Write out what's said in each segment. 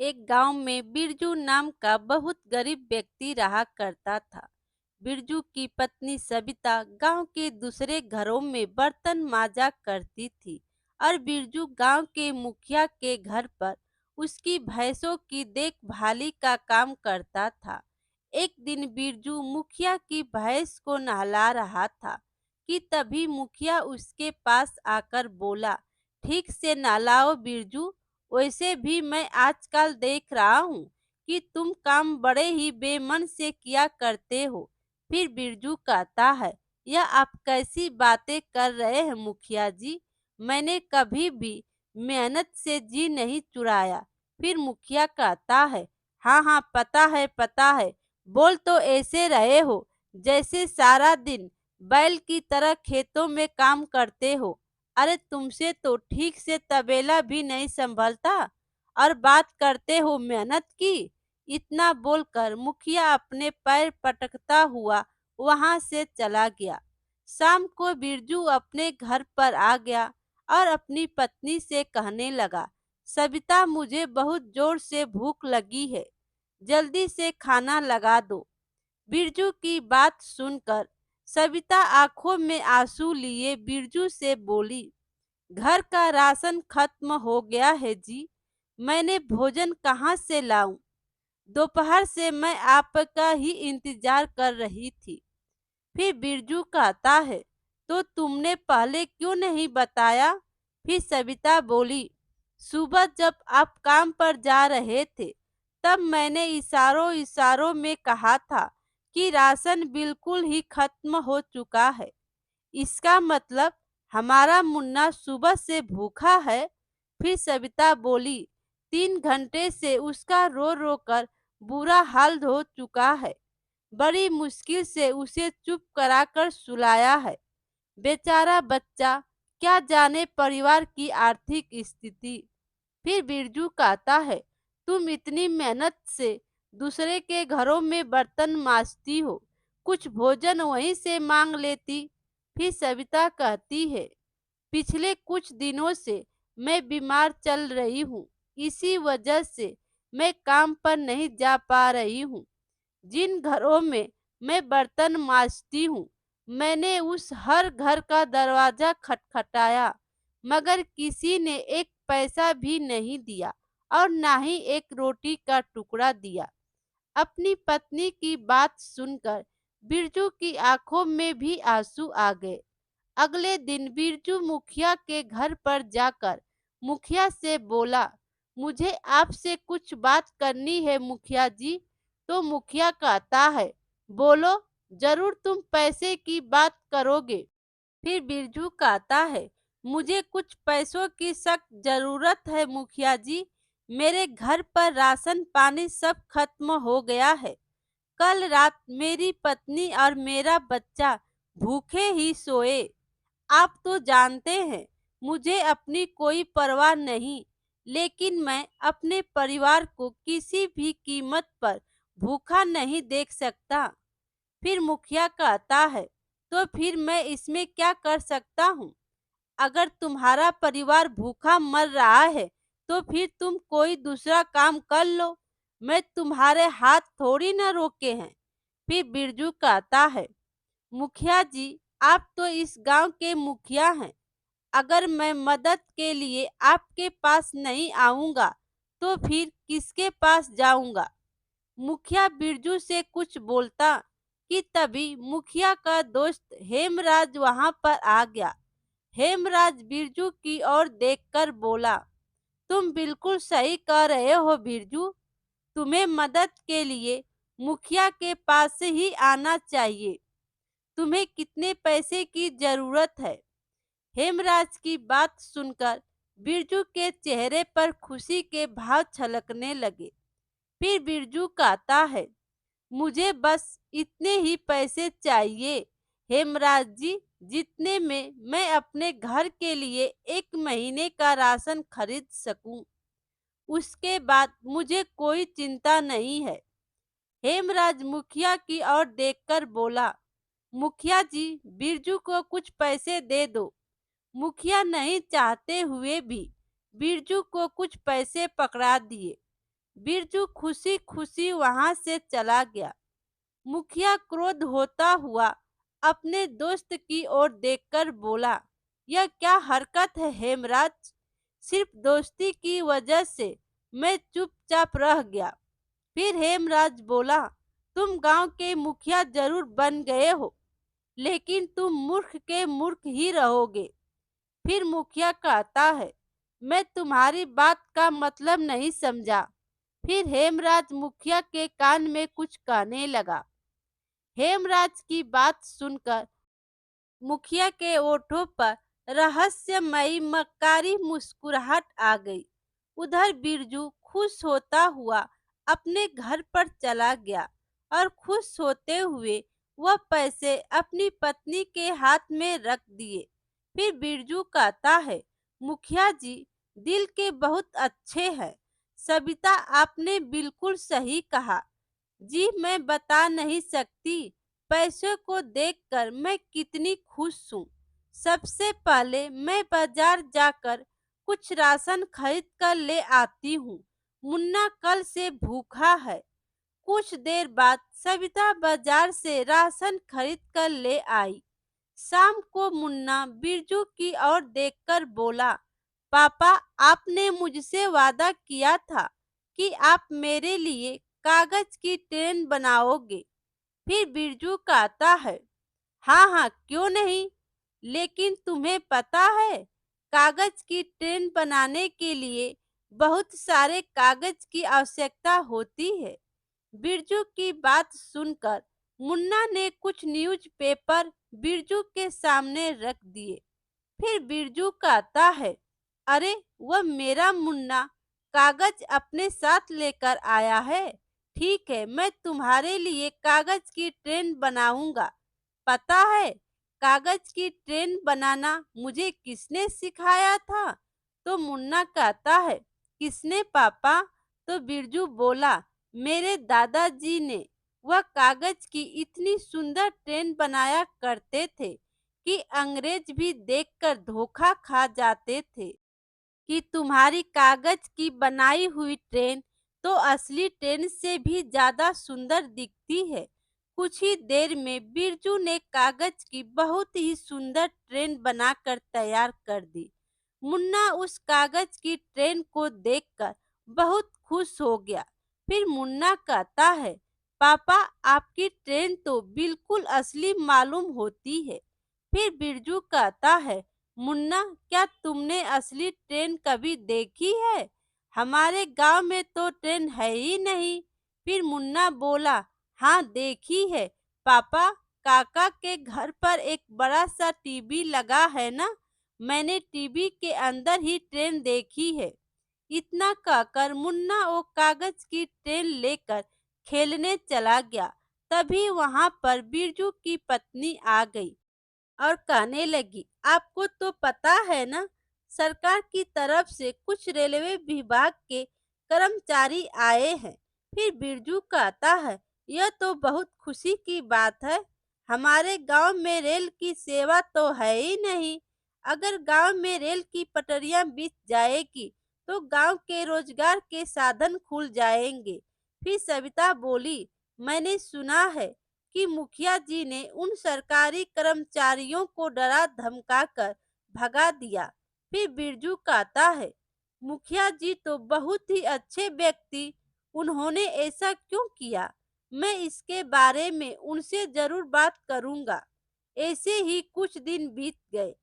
एक गांव में बिरजू नाम का बहुत गरीब व्यक्ति रहा करता था। बिरजू की पत्नी सविता गांव के दूसरे घरों में बर्तन मांजा करती थी और बिरजू गांव के मुखिया के घर पर उसकी भैंसों की देखभाली का काम करता था। एक दिन बिरजू मुखिया की भैंस को नहला रहा था कि तभी मुखिया उसके पास आकर बोला, ठीक से नहलाओ बिरजू। वैसे भी मैं आजकल देख रहा हूँ कि तुम काम बड़े ही बेमन से किया करते हो। फिर बिरजू कहता है, यह आप कैसी बातें कर रहे हैं मुखिया जी? मैंने कभी भी मेहनत से जी नहीं चुराया। फिर मुखिया कहता है, हाँ हाँ पता है, बोल तो ऐसे रहे हो जैसे सारा दिन बैल की तरह खेतों में काम करते हो। अरे तुमसे तो ठीक से तबेला भी नहीं संभलता और बात करते हो मेहनत की। इतना बोलकर मुखिया अपने पैर पटकता हुआ वहां से चला गया। शाम को बिरजू अपने घर पर आ गया और अपनी पत्नी से कहने लगा, सविता मुझे बहुत जोर से भूख लगी है, जल्दी से खाना लगा दो। बिरजू की बात सुनकर सविता आंखों में आंसू लिए बिरजू से बोली, घर का राशन खत्म हो गया है जी, मैंने भोजन कहाँ से लाऊं? दोपहर से मैं आपका ही इंतजार कर रही थी। फिर बिरजू कहता है, तो तुमने पहले क्यों नहीं बताया? फिर सविता बोली, सुबह जब आप काम पर जा रहे थे तब मैंने इशारों इशारों में कहा था कि राशन बिल्कुल ही खत्म हो चुका है। इसका मतलब हमारा मुन्ना सुबह से भूखा है। फिर सविता बोली, 3 घंटे से उसका रो रो कर बुरा हाल हो चुका है। बड़ी मुश्किल से उसे चुप कराकर सुलाया है। बेचारा बच्चा, क्या जाने परिवार की आर्थिक स्थिति। फिर बिरजू कहता है, तुम इतनी मेहनत से दूसरे के घरों में बर्तन मांजती हो, कुछ भोजन वहीं से मांग लेती। फिर सविता कहती है, पिछले कुछ दिनों से मैं बीमार चल रही हूँ, इसी वजह से मैं काम पर नहीं जा पा रही हूँ। जिन घरों में मैं बर्तन मांजती हूँ, मैंने उस हर घर का दरवाजा खटखटाया, मगर किसी ने एक पैसा भी नहीं दिया और ना ही एक रोटी का टुकड़ा दिया। अपनी पत्नी की बात सुनकर बिरजू की आंखों में भी आंसू आ गए। अगले दिन बिरजू मुखिया के घर पर जाकर मुखिया से बोला, मुझे आपसे कुछ बात करनी है मुखिया जी। तो मुखिया कहता है, बोलो, जरूर तुम पैसे की बात करोगे। फिर बिरजू कहता है, मुझे कुछ पैसों की सख्त जरूरत है मुखिया जी। मेरे घर पर राशन पानी सब खत्म हो गया है। कल रात मेरी पत्नी और मेरा बच्चा भूखे ही सोए। आप तो जानते हैं मुझे अपनी कोई परवाह नहीं, लेकिन मैं अपने परिवार को किसी भी कीमत पर भूखा नहीं देख सकता। फिर मुखिया कहता है, तो फिर मैं इसमें क्या कर सकता हूँ? अगर तुम्हारा परिवार भूखा मर रहा है तो फिर तुम कोई दूसरा काम कर लो, मैं तुम्हारे हाथ थोड़ी ना रोके हैं। फिर बिरजू कहता है, मुखिया जी, आप तो इस गांव के मुखिया हैं। अगर मैं मदद के लिए आपके पास नहीं आऊंगा तो फिर किसके पास जाऊंगा? मुखिया बिरजू से कुछ बोलता कि तभी मुखिया का दोस्त हेमराज वहां पर आ गया। हेमराज बिरजू की ओर देखकर बोला, तुम बिल्कुल सही कह रहे हो बिरजू, तुम्हें मदद के लिए मुखिया के पास ही आना चाहिए। तुम्हें कितने पैसे की जरूरत है? हेमराज की बात सुनकर बिरजू के चेहरे पर खुशी के भाव छलकने लगे। फिर बिरजू कहता है, मुझे बस इतने ही पैसे चाहिए हेमराज जी, जितने में मैं अपने घर के लिए 1 महीने का राशन खरीद सकूं। उसके बाद मुझे कोई चिंता नहीं है। हेमराज मुखिया की ओर देखकर बोला, मुखिया जी, बिरजू को कुछ पैसे दे दो। मुखिया नहीं चाहते हुए भी बिरजू को कुछ पैसे पकड़ा दिए। बिरजू खुशी खुशी वहां से चला गया। मुखिया क्रोध होता हुआ अपने दोस्त की ओर देखकर बोला, यह क्या हरकत है हेमराज? सिर्फ दोस्ती की वजह से मैं चुपचाप रह गया। फिर हेमराज बोला, तुम गांव के मुखिया जरूर बन गए हो, लेकिन तुम मूर्ख के मूर्ख ही रहोगे। फिर मुखिया कहता है, मैं तुम्हारी बात का मतलब नहीं समझा। फिर हेमराज मुखिया के कान में कुछ कहने लगा। हेमराज की बात सुनकर मुखिया के ओठों पर रहस्यमयी मक्कारी मुस्कुराहट आ गई। उधर बिरजू खुश होता हुआ अपने घर पर चला गया और खुश होते हुए वह पैसे अपनी पत्नी के हाथ में रख दिए। फिर बिरजू कहता है, मुखिया जी दिल के बहुत अच्छे हैं। सविता आपने बिल्कुल सही कहा। जी मैं बता नहीं सकती पैसों को देखकर मैं कितनी खुश हूँ। सबसे पहले मैं बाजार जाकर कुछ राशन खरीद कर ले आती हूँ। मुन्ना कल से भूखा है। कुछ देर बाद सविता बाजार से राशन खरीद कर ले आई। शाम को मुन्ना बिरजू की ओर देखकर बोला, पापा आपने मुझसे वादा किया था कि आप मेरे लिए कागज की ट्रेन बनाओगे। फिर बिरजू कहता है, हाँ हाँ क्यों नहीं, लेकिन तुम्हें पता है कागज की ट्रेन बनाने के लिए बहुत सारे कागज की आवश्यकता होती है। बिरजू की बात सुनकर मुन्ना ने कुछ न्यूज़पेपर बिरजू के सामने रख दिए। फिर बिरजू कहता है, अरे वह मेरा मुन्ना कागज अपने साथ लेकर आया है। ठीक है मैं तुम्हारे लिए कागज की ट्रेन बनाऊंगा। पता है कागज की ट्रेन बनाना मुझे किसने सिखाया था? तो मुन्ना कहता है, किसने पापा? तो बिरजू बोला, मेरे दादाजी ने। वह कागज की इतनी सुंदर ट्रेन बनाया करते थे कि अंग्रेज भी देखकर धोखा खा जाते थे कि तुम्हारी कागज की बनाई हुई ट्रेन तो असली ट्रेन से भी ज्यादा सुंदर दिखती है। कुछ ही देर में बिरजू ने कागज की बहुत ही सुंदर ट्रेन बनाकर तैयार कर दी। मुन्ना उस कागज की ट्रेन को देखकर बहुत खुश हो गया। फिर मुन्ना कहता है, पापा आपकी ट्रेन तो बिल्कुल असली मालूम होती है। फिर बिरजू कहता है, मुन्ना क्या तुमने असली ट्रेन कभी देखी है? हमारे गांव में तो ट्रेन है ही नहीं। फिर मुन्ना बोला, हाँ देखी है पापा, काका के घर पर एक बड़ा सा टीवी लगा है ना, मैंने टीवी के अंदर ही ट्रेन देखी है। इतना कहकर मुन्ना वो कागज की ट्रेन लेकर खेलने चला गया। तभी वहां पर बिरजू की पत्नी आ गई और कहने लगी, आपको तो पता है ना, सरकार की तरफ से कुछ रेलवे विभाग के कर्मचारी आए हैं। फिर बिरजू कहता है, यह तो बहुत खुशी की बात है। हमारे गांव में रेल की सेवा तो है ही नहीं। अगर गांव में रेल की पटरियां बिछ जाएगी तो गांव के रोजगार के साधन खुल जाएंगे। फिर सविता बोली, मैंने सुना है कि मुखिया जी ने उन सरकारी कर्मचारियों को डरा धमकाकर भगा दिया। फिर बिरजू कहता है, मुखिया जी तो बहुत ही अच्छे व्यक्ति, उन्होंने ऐसा क्यों किया? मैं इसके बारे में उनसे जरूर बात करूंगा। ऐसे ही कुछ दिन बीत गए।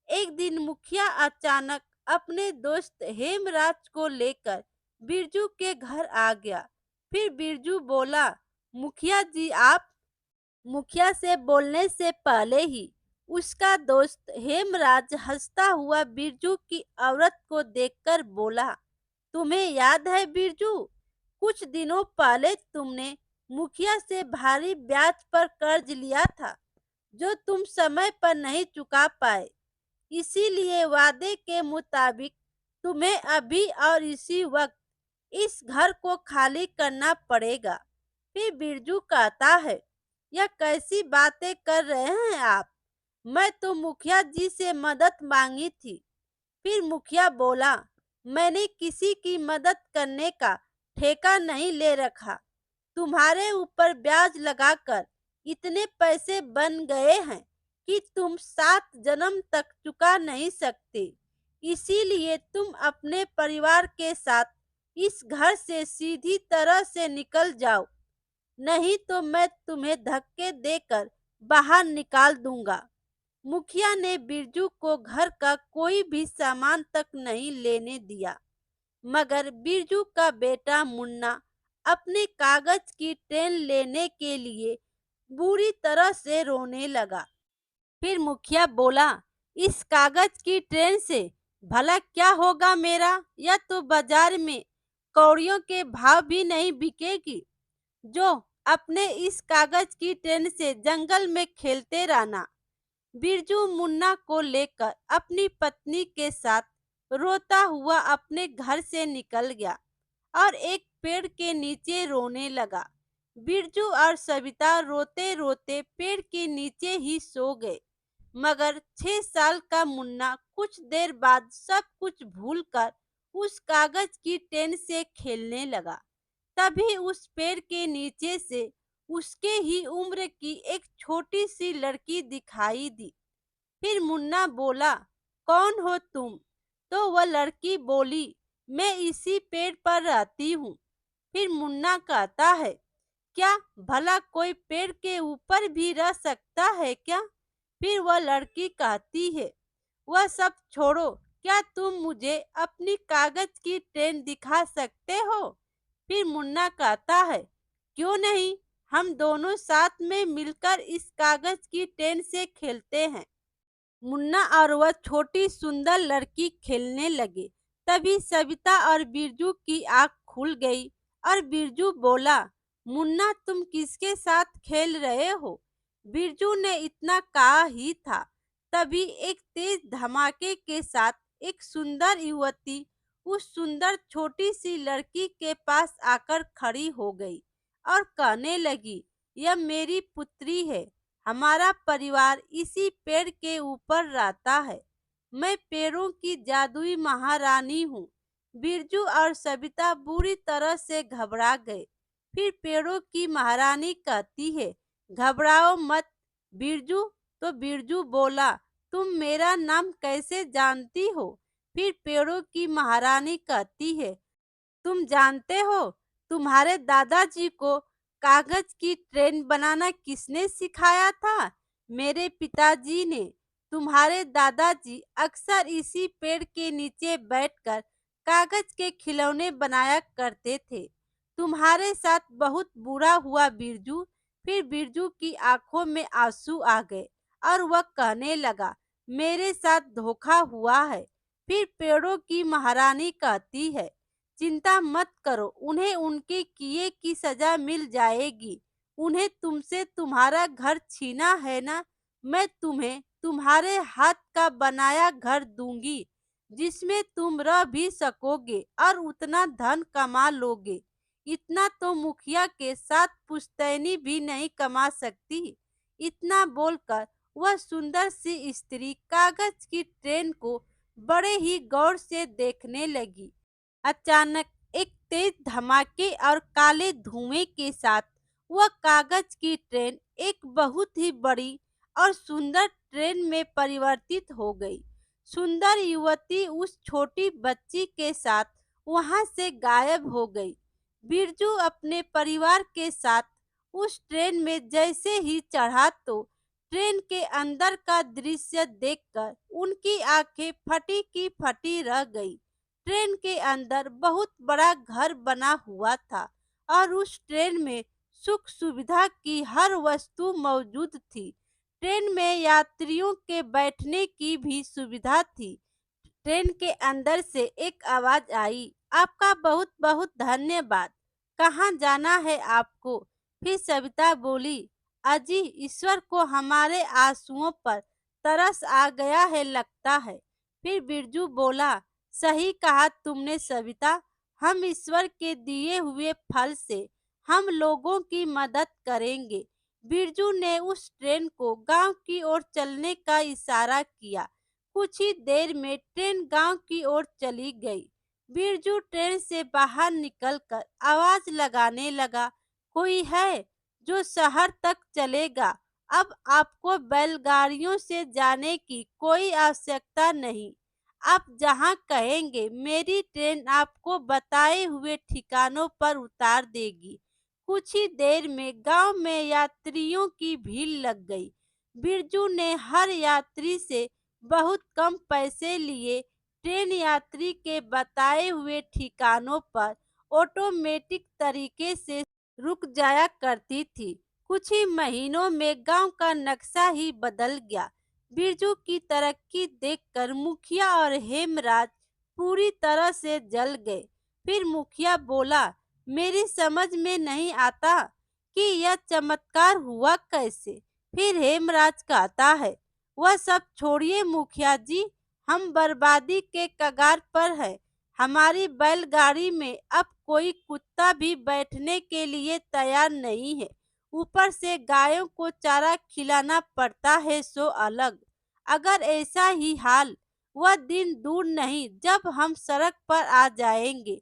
एक दिन मुखिया अचानक अपने दोस्त हेमराज को लेकर बिरजू के घर आ गया। फिर बिरजू बोला, मुखिया जी आप? मुखिया से बोलने से पहले ही उसका दोस्त हेमराज हंसता हुआ बिरजू की औरत को देखकर बोला, तुम्हें याद है बिरजू, कुछ दिनों पहले तुमने मुखिया से भारी ब्याज पर कर्ज लिया था जो तुम समय पर नहीं चुका पाए। इसीलिए वादे के मुताबिक तुम्हें अभी और इसी वक्त इस घर को खाली करना पड़ेगा। फिर बिरजू कहता है, यह कैसी बातें कर रहे हैं आप? मैं तो मुखिया जी से मदद मांगी थी। फिर मुखिया बोला, मैंने किसी की मदद करने का ठेका नहीं ले रखा। तुम्हारे ऊपर ब्याज लगाकर इतने पैसे बन गए हैं कि तुम 7 जन्म तक चुका नहीं सकते। इसीलिए तुम अपने परिवार के साथ इस घर से सीधी तरह से निकल जाओ, नहीं तो मैं तुम्हें धक्के देकर बाहर निकाल दूंगा। मुखिया ने बिरजू को घर का कोई भी सामान तक नहीं लेने दिया, मगर बिरजू का बेटा मुन्ना अपने कागज की ट्रेन लेने के लिए बुरी तरह से रोने लगा। फिर मुखिया बोला, इस कागज की ट्रेन से भला क्या होगा मेरा? या तो बाजार में कौड़ियों के भाव भी नहीं बिकेगी। जो अपने इस कागज की ट्रेन से जंगल में खेलते रहना। बिरजू मुन्ना को लेकर अपनी पत्नी के साथ रोता हुआ अपने घर से निकल गया और एक पेड़ के नीचे रोने लगा। बिरजू और सविता रोते रोते पेड़ के नीचे ही सो गए। मगर 6 साल का मुन्ना कुछ देर बाद सब कुछ भूलकर उस कागज की ट्रेन से खेलने लगा। तभी उस पेड़ के नीचे से उसके ही उम्र की एक छोटी सी लड़की दिखाई दी। फिर मुन्ना बोला, कौन हो तुम? तो वह लड़की बोली, मैं इसी पेड़ पर रहती हूँ। फिर मुन्ना कहता है, क्या भला कोई पेड़ के ऊपर भी रह सकता है क्या? फिर वह लड़की कहती है, वह सब छोड़ो, क्या तुम मुझे अपनी कागज की ट्रेन दिखा सकते हो? फिर मुन्ना कहता है, क्यों नहीं, हम दोनों साथ में मिलकर इस कागज की ट्रेन से खेलते हैं। मुन्ना और वह छोटी सुंदर लड़की खेलने लगे। तभी सविता और बिरजू की आंख खुल गई और बिरजू बोला, मुन्ना तुम किसके साथ खेल रहे हो? बिरजू ने इतना कहा ही था, तभी एक तेज धमाके के साथ एक सुंदर युवती उस सुंदर छोटी सी लड़की के पास आकर खड़ी हो गई और कहने लगी, यह मेरी पुत्री है। हमारा परिवार इसी पेड़ के ऊपर रहता है। मैं पेड़ों की जादुई महारानी हूँ। बिरजू और सविता बुरी तरह से घबरा गए। फिर पेड़ों की महारानी कहती है, घबराओ मत बिरजू। तो बिरजू बोला, तुम मेरा नाम कैसे जानती हो? फिर पेड़ों की महारानी कहती है, तुम जानते हो तुम्हारे दादाजी को कागज की ट्रेन बनाना किसने सिखाया था? मेरे पिताजी ने। तुम्हारे दादाजी अक्सर इसी पेड़ के नीचे बैठकर कागज के खिलौने बनाया करते थे। तुम्हारे साथ बहुत बुरा हुआ बिरजू। फिर बिरजू की आंखों में आंसू आ गए और वह कहने लगा, मेरे साथ धोखा हुआ है। फिर पेड़ों की महारानी कहती है, चिंता मत करो, उन्हें उनके किए की सजा मिल जाएगी। उन्हें तुमसे तुम्हारा घर छीना है ना, मैं तुम्हें तुम्हारे हाथ का बनाया घर दूंगी, जिसमें तुम रह भी सकोगे और उतना धन कमा लोगे। इतना तो मुखिया के साथ पुश्तैनी भी नहीं कमा सकती। इतना बोलकर वह सुंदर सी स्त्री कागज की ट्रेन को बड़े ही गौर से देखने लगी। अचानक एक तेज धमाके और काले धुएं के साथ वह कागज की ट्रेन एक बहुत ही बड़ी और सुंदर ट्रेन में परिवर्तित हो गई। सुंदर युवती उस छोटी बच्ची के साथ वहां से गायब हो गई। बिरजू अपने परिवार के साथ उस ट्रेन में जैसे ही चढ़ा तो ट्रेन के अंदर का दृश्य देखकर उनकी आंखें फटी की फटी रह गई। ट्रेन के अंदर बहुत बड़ा घर बना हुआ था और उस ट्रेन में सुख सुविधा की हर वस्तु मौजूद थी। ट्रेन में यात्रियों के बैठने की भी सुविधा थी। ट्रेन के अंदर से एक आवाज आई, आपका बहुत बहुत धन्यवाद। कहाँ जाना है आपको? फिर सविता बोली, अजी ईश्वर को हमारे आंसुओं पर तरस आ गया है लगता है। फिर बिरजू बोला, सही कहा तुमने सविता, हम ईश्वर के दिए हुए फल से हम लोगों की मदद करेंगे। बिरजू ने उस ट्रेन को गांव की ओर चलने का इशारा किया। कुछ ही देर में ट्रेन गांव की ओर चली गई। बिरजू ट्रेन से बाहर निकलकर आवाज लगाने लगा, कोई है जो शहर तक चलेगा? अब आपको बैलगाड़ियों से जाने की कोई आवश्यकता नहीं। आप जहां कहेंगे मेरी ट्रेन आपको बताए हुए ठिकानों पर उतार देगी। कुछ ही देर में गांव में यात्रियों की भीड़ लग गई। बिरजू ने हर यात्री से बहुत कम पैसे लिए। ट्रेन यात्री के बताए हुए ठिकानों पर ऑटोमेटिक तरीके से रुक जाया करती थी। कुछ ही महीनों में गांव का नक्शा ही बदल गया। बिरजू की तरक्की देखकर मुखिया और हेमराज पूरी तरह से जल गए। फिर मुखिया बोला, मेरी समझ में नहीं आता कि यह चमत्कार हुआ कैसे। फिर हेमराज कहता है, वह सब छोड़िए मुखिया जी, हम बर्बादी के कगार पर है। हमारी बैलगाड़ी में अब कोई कुत्ता भी बैठने के लिए तैयार नहीं है। ऊपर से गायों को चारा खिलाना पड़ता है सो अलग। अगर ऐसा ही हाल, वह दिन दूर नहीं जब हम सड़क पर आ जाएंगे।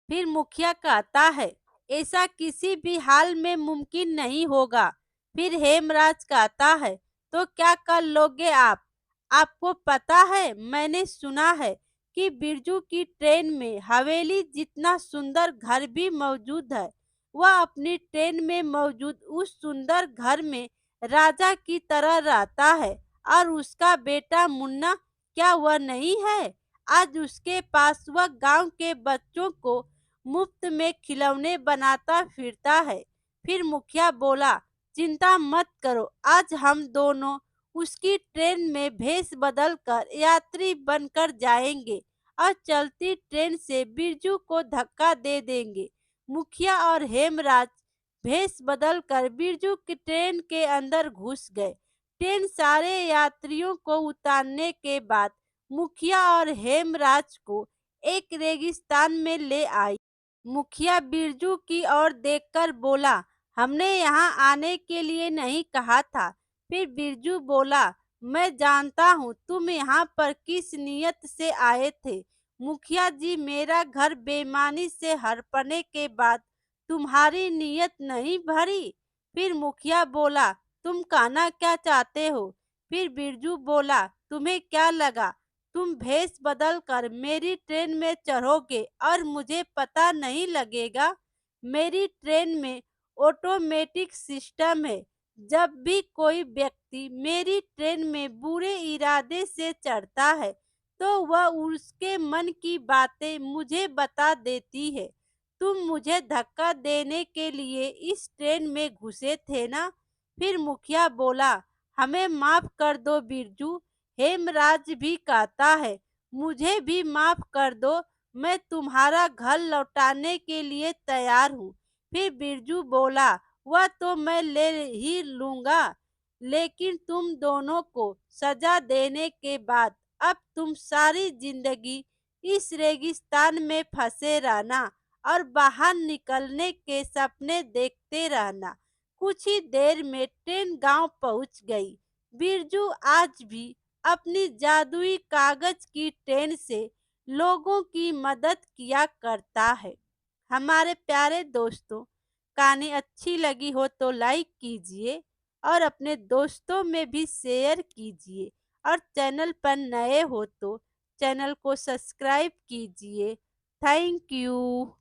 फिर मुखिया कहता है, ऐसा किसी भी हाल में मुमकिन नहीं होगा। फिर हेमराज कहता है, तो क्या कर लोगे आप? आपको पता है, मैंने सुना है कि बिरजू की ट्रेन में हवेली जितना सुंदर घर भी मौजूद है। वह अपनी ट्रेन में मौजूद उस सुंदर घर में राजा की तरह रहता है। और उसका बेटा मुन्ना, क्या वह नहीं है? आज उसके पास वह गांव के बच्चों को मुफ्त में खिलौने बनाता फिरता है। फिर मुखिया बोला, चिंता मत करो, आज हम दोनों उसकी ट्रेन में भेष बदल कर यात्री बनकर जाएंगे और चलती ट्रेन से बिरजू को धक्का दे देंगे। मुखिया और हेमराज भेष बदल कर बिरजू की ट्रेन के अंदर घुस गए। ट्रेन सारे यात्रियों को उतारने के बाद मुखिया और हेमराज को एक रेगिस्तान में ले आई। मुखिया बिरजू की ओर देखकर बोला, हमने यहाँ आने के लिए नहीं कहा था। फिर बिरजू बोला, मैं जानता हूँ तुम यहाँ पर किस नियत से आए थे। मुखिया जी, मेरा घर बेईमानी से हड़पने के बाद तुम्हारी नियत नहीं भरी। फिर मुखिया बोला, तुम कहना क्या चाहते हो? फिर बिरजू बोला, तुम्हें क्या लगा तुम भेष बदल कर मेरी ट्रेन में चढ़ोगे और मुझे पता नहीं लगेगा? मेरी ट्रेन में ऑटोमेटिक सिस्टम है। जब भी कोई व्यक्ति मेरी ट्रेन में बुरे इरादे से चढ़ता है तो वह उसके मन की बातें मुझे बता देती है। तुम मुझे धक्का देने के लिए इस ट्रेन में घुसे थे ना? फिर मुखिया बोला, हमें माफ कर दो बिरजू। हेमराज भी कहता है, मुझे भी माफ कर दो, मैं तुम्हारा घर लौटाने के लिए तैयार हूँ। फिर बिरजू बोला, वह तो मैं ले ही लूंगा, लेकिन तुम दोनों को सजा देने के बाद अब तुम सारी जिंदगी इस रेगिस्तान में फंसे रहना और बाहर निकलने के सपने देखते रहना। कुछ ही देर में ट्रेन गांव पहुंच गई। बिरजू आज भी अपनी जादुई कागज की ट्रेन से लोगों की मदद किया करता है। हमारे प्यारे दोस्तों, कहानी अच्छी लगी हो तो लाइक कीजिए और अपने दोस्तों में भी शेयर कीजिए। और चैनल पर नए हो तो चैनल को सब्सक्राइब कीजिए। Thank you.